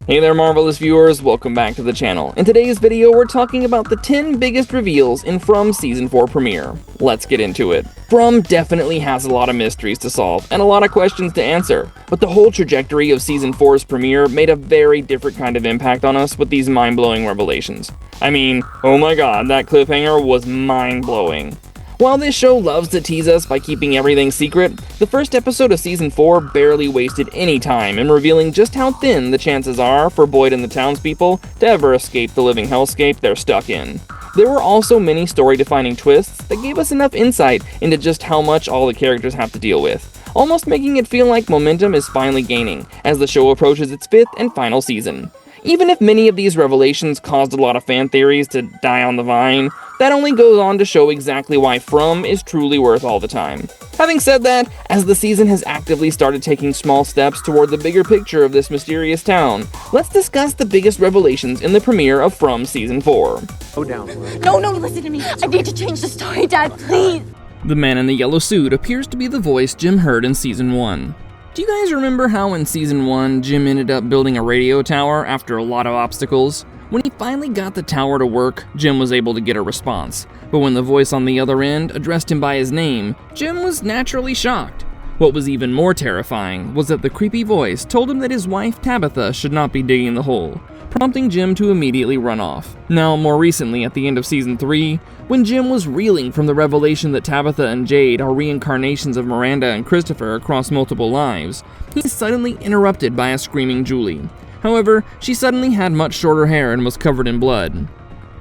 Hey there Marvelous viewers, welcome back to the channel. In today's video, we're talking about the 10 biggest reveals in From Season 4 premiere. Let's get into it. From definitely has a lot of mysteries to solve, and a lot of questions to answer, but the whole trajectory of Season 4's premiere made a very different kind of impact on us with these mind-blowing revelations. I mean, oh my god, that cliffhanger was mind-blowing. While this show loves to tease us by keeping everything secret, the first episode of Season 4 barely wasted any time in revealing just how thin the chances are for Boyd and the townspeople to ever escape the living hellscape they're stuck in. There were also many story-defining twists that gave us enough insight into just how much all the characters have to deal with, almost making it feel like momentum is finally gaining as the show approaches its 5th and final season. Even if many of these revelations caused a lot of fan theories to die on the vine, that only goes on to show exactly why From is truly worth all the time. Having said that, as the season has actively started taking small steps toward the bigger picture of this mysterious town, let's discuss the biggest revelations in the premiere of From Season 4. Go down. No, listen to me. I need to change the story, Dad, please. The man in the yellow suit appears to be the voice Jim heard in Season 1. Do you guys remember how in Season 1, Jim ended up building a radio tower after a lot of obstacles? When he finally got the tower to work, Jim was able to get a response. But when the voice on the other end addressed him by his name, Jim was naturally shocked. What was even more terrifying was that the creepy voice told him that his wife Tabitha should not be digging the hole, prompting Jim to immediately run off. Now, more recently, at the end of Season 3, when Jim was reeling from the revelation that Tabitha and Jade are reincarnations of Miranda and Christopher across multiple lives, he's suddenly interrupted by a screaming Julie. However, she suddenly had much shorter hair and was covered in blood.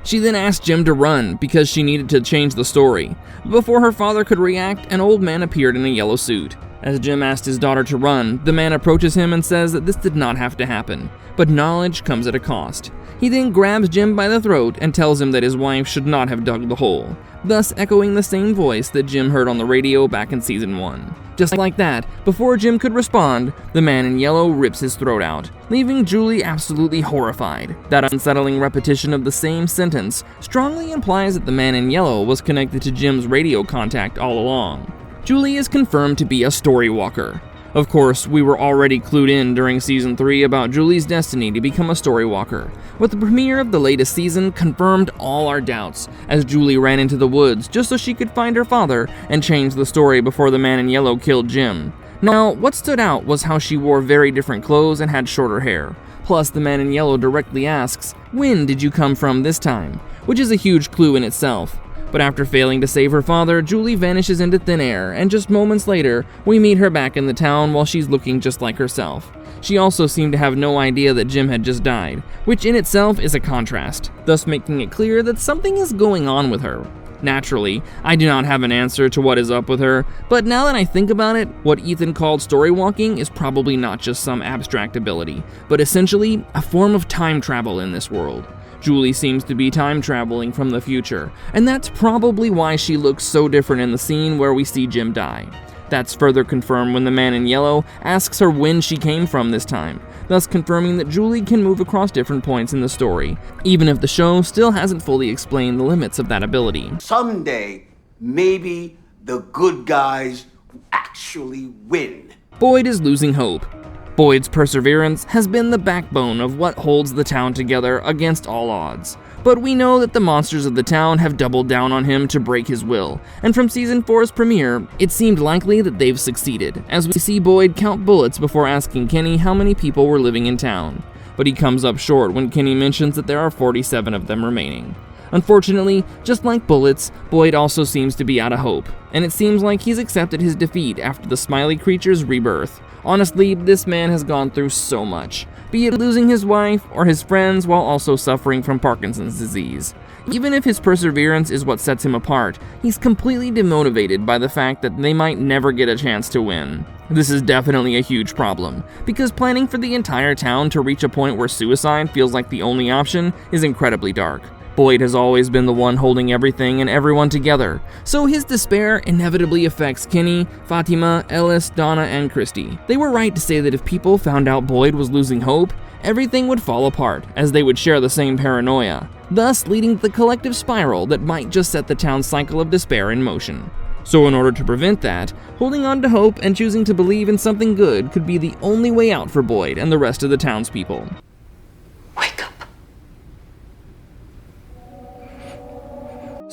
She then asked Jim to run because she needed to change the story. But before her father could react, an old man appeared in a yellow suit. As Jim asked his daughter to run, the man approaches him and says that this did not have to happen, but knowledge comes at a cost. He then grabs Jim by the throat and tells him that his wife should not have dug the hole, thus echoing the same voice that Jim heard on the radio back in Season 1. Just like that, before Jim could respond, the man in yellow rips his throat out, leaving Julie absolutely horrified. That unsettling repetition of the same sentence strongly implies that the man in yellow was connected to Jim's radio contact all along. Julie is confirmed to be a story walker. Of course, we were already clued in during Season 3 about Julie's destiny to become a story walker, but the premiere of the latest season confirmed all our doubts, as Julie ran into the woods just so she could find her father and change the story before the man in yellow killed Jim. Now, what stood out was how she wore very different clothes and had shorter hair. Plus, the man in yellow directly asks, "When did you come from this time?" which is a huge clue in itself. But after failing to save her father, Julie vanishes into thin air, and just moments later, we meet her back in the town while she's looking just like herself. She also seemed to have no idea that Jim had just died, which in itself is a contrast, thus making it clear that something is going on with her. Naturally, I do not have an answer to what is up with her, but now that I think about it, what Ethan called story walking is probably not just some abstract ability, but essentially a form of time travel in this world. Julie seems to be time traveling from the future, and that's probably why she looks so different in the scene where we see Jim die. That's further confirmed when the man in yellow asks her when she came from this time, thus confirming that Julie can move across different points in the story, even if the show still hasn't fully explained the limits of that ability. Someday, maybe the good guys actually win. Boyd is losing hope. Boyd's perseverance has been the backbone of what holds the town together against all odds. But we know that the monsters of the town have doubled down on him to break his will, and from Season 4's premiere, it seemed likely that they've succeeded, as we see Boyd count bullets before asking Kenny how many people were living in town. But he comes up short when Kenny mentions that there are 47 of them remaining. Unfortunately, just like bullets, Boyd also seems to be out of hope, and it seems like he's accepted his defeat after the smiley creature's rebirth. Honestly, this man has gone through so much, be it losing his wife or his friends while also suffering from Parkinson's disease. Even if his perseverance is what sets him apart, he's completely demotivated by the fact that they might never get a chance to win. This is definitely a huge problem, because planning for the entire town to reach a point where suicide feels like the only option is incredibly dark. Boyd has always been the one holding everything and everyone together, so his despair inevitably affects Kenny, Fatima, Ellis, Donna, and Christy. They were right to say that if people found out Boyd was losing hope, everything would fall apart, as they would share the same paranoia, thus leading to the collective spiral that might just set the town's cycle of despair in motion. So in order to prevent that, holding on to hope and choosing to believe in something good could be the only way out for Boyd and the rest of the townspeople.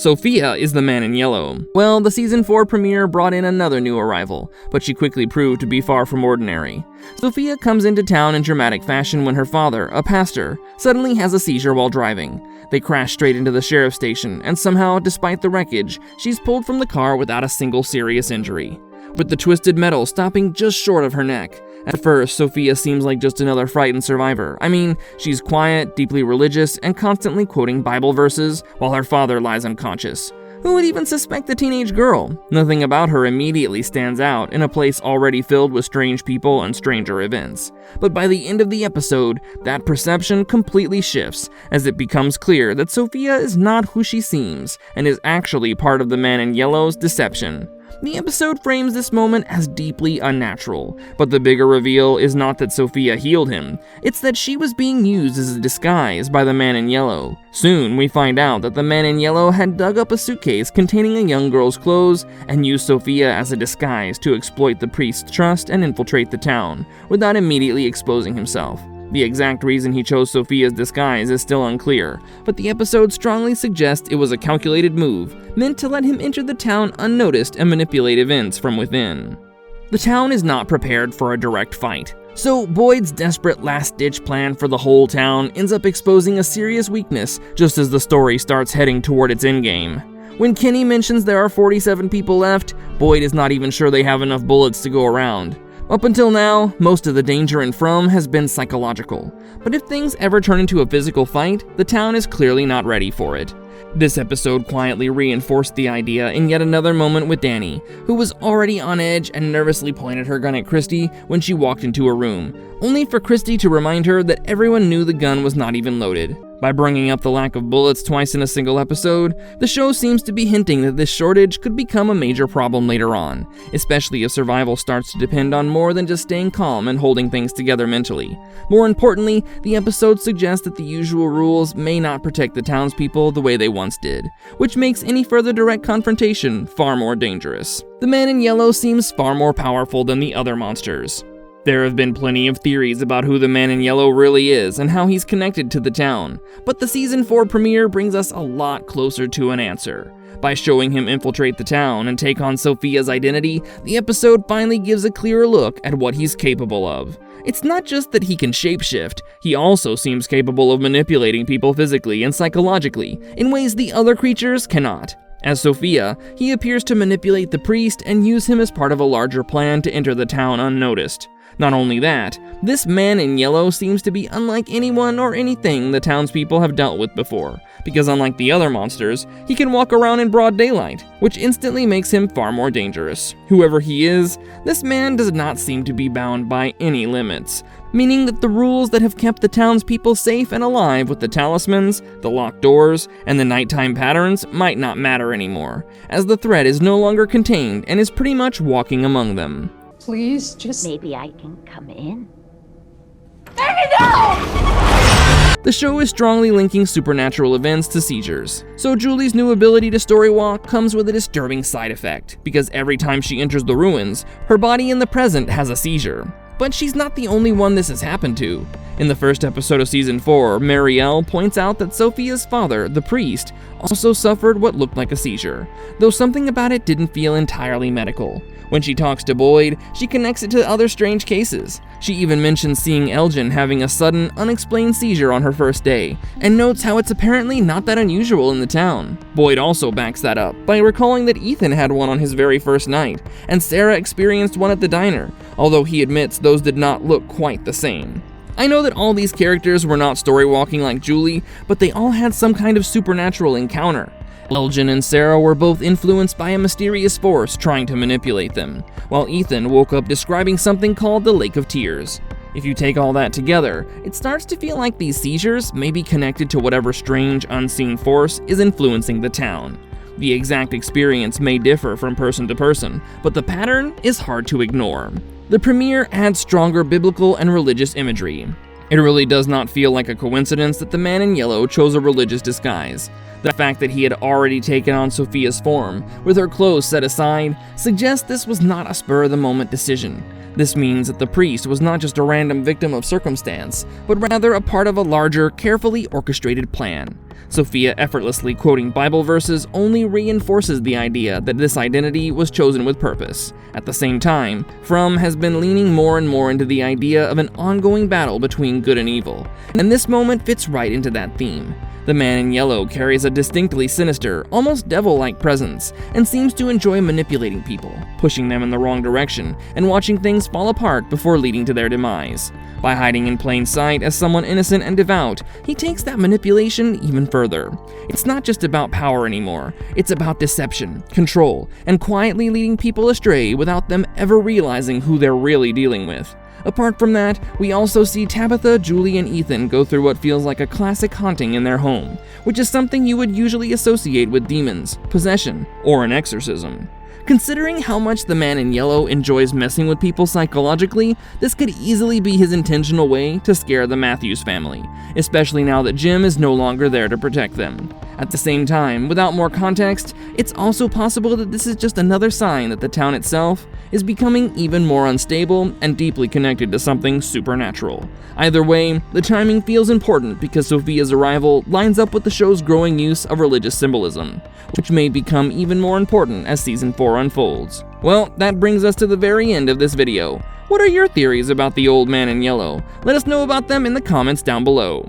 Sophia is the man in yellow. Well, the season 4 premiere brought in another new arrival, but she quickly proved to be far from ordinary. Sophia comes into town in dramatic fashion when her father, a pastor, suddenly has a seizure while driving. They crash straight into the sheriff's station, and somehow, despite the wreckage, she's pulled from the car without a single serious injury, with the twisted metal stopping just short of her neck. At first, Sophia seems like just another frightened survivor. I mean, she's quiet, deeply religious, and constantly quoting Bible verses while her father lies unconscious. Who would even suspect the teenage girl? Nothing about her immediately stands out in a place already filled with strange people and stranger events. But by the end of the episode, that perception completely shifts as it becomes clear that Sophia is not who she seems and is actually part of the man in yellow's deception. The episode frames this moment as deeply unnatural, but the bigger reveal is not that Sophia healed him, it's that she was being used as a disguise by the man in yellow. Soon, we find out that the man in yellow had dug up a suitcase containing a young girl's clothes and used Sophia as a disguise to exploit the priest's trust and infiltrate the town, without immediately exposing himself. The exact reason he chose Sophia's disguise is still unclear, but the episode strongly suggests it was a calculated move, meant to let him enter the town unnoticed and manipulate events from within. The town is not prepared for a direct fight, so Boyd's desperate last-ditch plan for the whole town ends up exposing a serious weakness just as the story starts heading toward its endgame. When Kenny mentions there are 47 people left, Boyd is not even sure they have enough bullets to go around. Up until now, most of the danger in From has been psychological, but if things ever turn into a physical fight, the town is clearly not ready for it. This episode quietly reinforced the idea in yet another moment with Danny, who was already on edge and nervously pointed her gun at Christy when she walked into a room, only for Christy to remind her that everyone knew the gun was not even loaded. By bringing up the lack of bullets twice in a single episode, the show seems to be hinting that this shortage could become a major problem later on, especially if survival starts to depend on more than just staying calm and holding things together mentally. More importantly, the episode suggests that the usual rules may not protect the townspeople the way they once did, which makes any further direct confrontation far more dangerous. The man in yellow seems far more powerful than the other monsters. There have been plenty of theories about who the man in yellow really is and how he's connected to the town, but the season 4 premiere brings us a lot closer to an answer. By showing him infiltrate the town and take on Sophia's identity, the episode finally gives a clearer look at what he's capable of. It's not just that he can shapeshift, he also seems capable of manipulating people physically and psychologically in ways the other creatures cannot. As Sophia, he appears to manipulate the priest and use him as part of a larger plan to enter the town unnoticed. Not only that, this man in yellow seems to be unlike anyone or anything the townspeople have dealt with before, because unlike the other monsters, he can walk around in broad daylight, which instantly makes him far more dangerous. Whoever he is, this man does not seem to be bound by any limits, meaning that the rules that have kept the townspeople safe and alive with the talismans, the locked doors, and the nighttime patterns might not matter anymore, as the threat is no longer contained and is pretty much walking among them. Please, just... Maybe I can come in. The show is strongly linking supernatural events to seizures, so Julie's new ability to story walk comes with a disturbing side effect, because every time she enters the ruins, her body in the present has a seizure. But she's not the only one this has happened to. In the first episode of season 4, Marielle points out that Sophia's father, the priest, also suffered what looked like a seizure, though something about it didn't feel entirely medical. When she talks to Boyd, she connects it to other strange cases. She even mentions seeing Elgin having a sudden, unexplained seizure on her first day, and notes how it's apparently not that unusual in the town. Boyd also backs that up by recalling that Ethan had one on his very first night, and Sarah experienced one at the diner, although he admits those did not look quite the same. I know that all these characters were not story walking like Julie, but they all had some kind of supernatural encounter. Elgin and Sarah were both influenced by a mysterious force trying to manipulate them, while Ethan woke up describing something called the Lake of Tears. If you take all that together, it starts to feel like these seizures may be connected to whatever strange, unseen force is influencing the town. The exact experience may differ from person to person, but the pattern is hard to ignore. The premiere adds stronger biblical and religious imagery. It really does not feel like a coincidence that the man in yellow chose a religious disguise. The fact that he had already taken on Sophia's form, with her clothes set aside, suggests this was not a spur-of-the-moment decision. This means that the priest was not just a random victim of circumstance, but rather a part of a larger, carefully orchestrated plan. Sophia effortlessly quoting Bible verses only reinforces the idea that this identity was chosen with purpose. At the same time, Fromm has been leaning more and more into the idea of an ongoing battle between good and evil, and this moment fits right into that theme. The man in yellow carries a distinctly sinister, almost devil-like presence, and seems to enjoy manipulating people, pushing them in the wrong direction, and watching things fall apart before leading to their demise. By hiding in plain sight as someone innocent and devout, he takes that manipulation even further. It's not just about power anymore, it's about deception, control, and quietly leading people astray without them ever realizing who they're really dealing with. Apart from that, we also see Tabitha, Julie, and Ethan go through what feels like a classic haunting in their home, which is something you would usually associate with demons, possession, or an exorcism. Considering how much the man in yellow enjoys messing with people psychologically, this could easily be his intentional way to scare the Matthews family, especially now that Jim is no longer there to protect them. At the same time, without more context, it's also possible that this is just another sign that the town itself is becoming even more unstable and deeply connected to something supernatural. Either way, the timing feels important because Sophia's arrival lines up with the show's growing use of religious symbolism, which may become even more important as Season 4 unfolds. Well, that brings us to the very end of this video. What are your theories about the old man in yellow? Let us know about them in the comments down below.